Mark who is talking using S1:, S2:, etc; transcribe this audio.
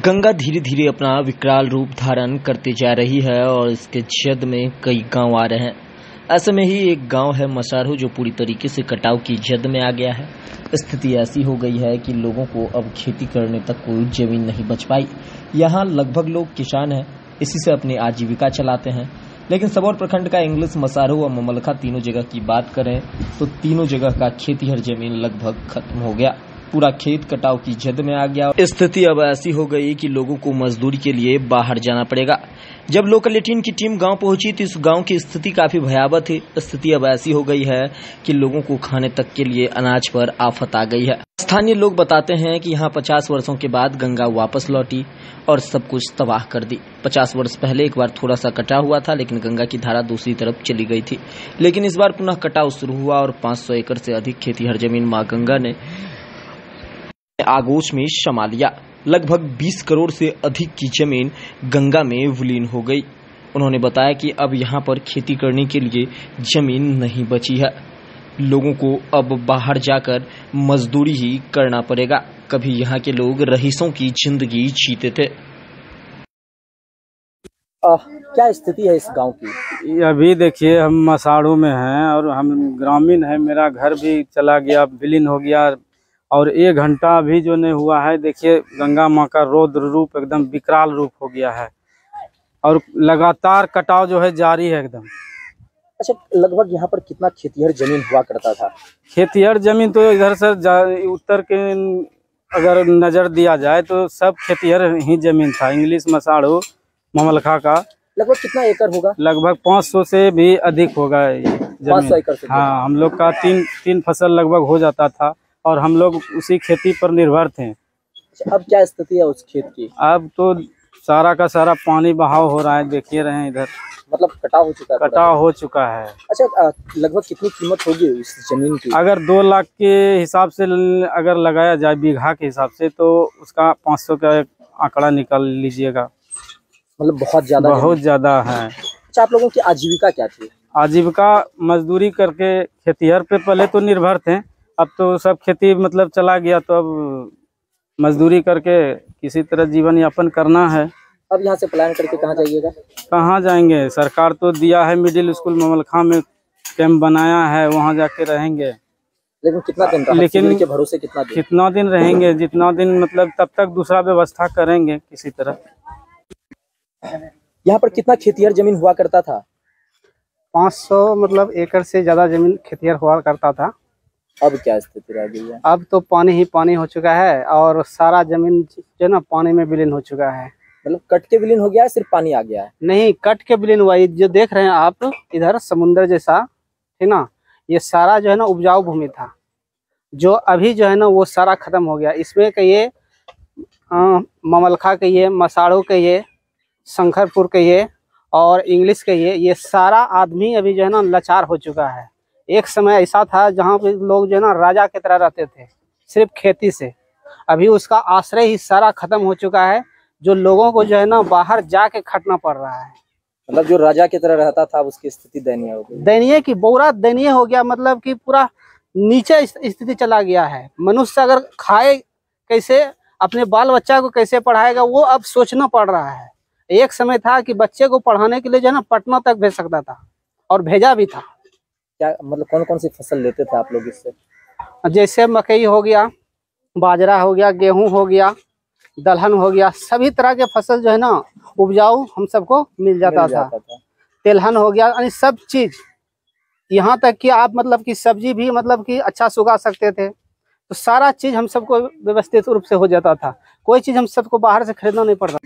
S1: गंगा धीरे धीरे अपना विकराल रूप धारण करती जा रही है और इसके जद में कई गांव आ रहे हैं। ऐसे में ही एक गांव है मसाढ़ू, जो पूरी तरीके से कटाव की जद में आ गया है। स्थिति ऐसी हो गई है कि लोगों को अब खेती करने तक कोई जमीन नहीं बच पाई। यहाँ लगभग लोग किसान हैं, इसी से अपनी आजीविका चलाते हैं। लेकिन सबौर प्रखंड का इंग्लिश, मसाढ़ू और ममलखा तीनों जगह की बात करें तो तीनों जगह का खेतीहर जमीन लगभग खत्म हो गया। पूरा खेत कटाव की जद में आ गया। स्थिति अब ऐसी हो गई कि लोगों को मजदूरी के लिए बाहर जाना पड़ेगा। जब लोकल 18 की टीम गांव पहुंची तो इस गांव की स्थिति काफी भयावह थी। स्थिति अब ऐसी हो गई है कि लोगों को खाने तक के लिए अनाज पर आफत आ गई है। स्थानीय लोग बताते हैं कि यहाँ 50 वर्षों के बाद गंगा वापस लौटी और सब कुछ तबाह कर दी। 50 वर्ष पहले एक बार थोड़ा सा कटा हुआ था, लेकिन गंगा की धारा दूसरी तरफ चली गई थी। लेकिन इस बार पुनः कटाव शुरू हुआ और 500 एकड़ से अधिक खेतीहर जमीन मां गंगा ने आगोश में समा लिया। लगभग 20 करोड़ से अधिक की जमीन गंगा में विलीन हो गई। उन्होंने बताया कि अब यहाँ पर खेती करने के लिए जमीन नहीं बची है। लोगों को अब बाहर जाकर मजदूरी ही करना पड़ेगा। कभी यहाँ के लोग रईसों की जिंदगी जीते थे।
S2: क्या स्थिति है इस गांव की?
S3: अभी देखिए, हम मसाढ़ू में हैं और हम ग्रामीण हैं। मेरा घर भी चला गया, विलीन हो गया और 1 घंटा भी जो नहीं हुआ है। देखिए, गंगा माँ का रौद्र रूप एकदम विकराल रूप हो गया है और लगातार कटाव जो है जारी है एकदम।
S2: अच्छा, लगभग यहाँ पर कितना खेतीहर जमीन हुआ करता था?
S3: खेतीहर जमीन तो इधर से उत्तर के अगर नजर दिया जाए तो सब खेतीहर ही जमीन था। इंग्लिश, मसाढ़ू, ममलखा का
S2: लगभग कितना एकड़ होगा?
S3: लगभग 500 से भी अधिक होगा ये
S2: 500 एकड़ से?
S3: हाँ, हम लोग का तीन फसल लगभग हो जाता था और हम लोग उसी खेती पर निर्भर थे।
S2: अब क्या स्थिति है उस खेत की?
S3: अब तो सारा का सारा पानी बहाव हो रहा है, देखिए रहे हैं इधर।
S2: मतलब कटाव हो चुका है?
S3: कटाव हो चुका है।
S2: अच्छा, लगभग कितनी कीमत होगी इस जमीन की?
S3: अगर 2 लाख के हिसाब से अगर लगाया जाए बीघा के हिसाब से, तो उसका 500 का आंकड़ा निकाल लीजिएगा।
S2: मतलब बहुत ज्यादा
S3: है।
S2: अच्छा, आप लोगों की आजीविका क्या थी?
S3: आजीविका मजदूरी करके खेतीहर पे पहले तो निर्भर थे। अब तो सब खेती मतलब चला गया, तो अब मजदूरी करके किसी तरह जीवन यापन करना है।
S2: अब यहाँ से प्लान करके कहाँ जाइएगा?
S3: कहाँ जाएंगे? सरकार तो दिया है मिडिल स्कूल ममलखा में कैंप बनाया है, वहाँ जाके रहेंगे।
S2: लेकिन कितना दिन? लेकिन के भरोसे कितना दिन
S3: रहेंगे? जितना दिन मतलब तब तक दूसरा व्यवस्था करेंगे किसी तरह।
S2: यहाँ पर कितना खेतीहर जमीन हुआ करता था?
S3: 500 मतलब एकड़ से ज्यादा जमीन खेतीहर हुआ करता था।
S2: अब क्या स्थिति रह गई है?
S3: अब तो पानी ही पानी हो चुका है और सारा जमीन जो ना पानी में विलीन हो चुका है।
S2: मतलब कट के विलीन हो गया है, सिर्फ पानी आ गया है?
S3: नहीं, कट के विलीन हुआ। जो देख रहे हैं आप इधर समुद्र जैसा है ना, ये सारा जो है ना उपजाऊ भूमि था, जो अभी जो है ना वो सारा खत्म हो गया। इसमें कहिए ममलखा कहिए, मसाढ़ू कहिए, शंकरपुर कहिए और इंग्लिश कहिए, ये सारा आदमी अभी जो है ना लाचार हो चुका है। एक समय ऐसा था जहाँ पे लोग जो है ना राजा की तरह रहते थे, सिर्फ खेती से। अभी उसका आश्रय ही सारा खत्म हो चुका है, जो लोगों को जो है ना बाहर जाके खटना पड़ रहा है।
S2: मतलब जो राजा की तरह रहता था उसकी स्थिति दयनीय हो गई।
S3: दयनीय की बोरा दयनीय हो गया, मतलब कि पूरा नीचे स्थिति चला गया है। मनुष्य अगर खाए कैसे, अपने बाल बच्चा को कैसे पढ़ाएगा, वो अब सोचना पड़ रहा है। एक समय था कि बच्चे को पढ़ाने के लिए जो है ना पटना तक भेज सकता था और भेजा भी था।
S2: क्या मतलब कौन कौन सी फसल लेते थे आप लोग इससे?
S3: जैसे मकई हो गया, बाजरा हो गया, गेहूं हो गया, दलहन हो गया, सभी तरह के फसल जो है ना उपजाऊ हम सबको मिल जाता था। तेलहन हो गया, यानी सब चीज। यहाँ तक कि आप मतलब कि सब्जी भी मतलब कि अच्छा से उगा सकते थे। तो सारा चीज हम सबको व्यवस्थित रूप से हो जाता था। कोई चीज हम सबको बाहर से खरीदना नहीं पड़ता।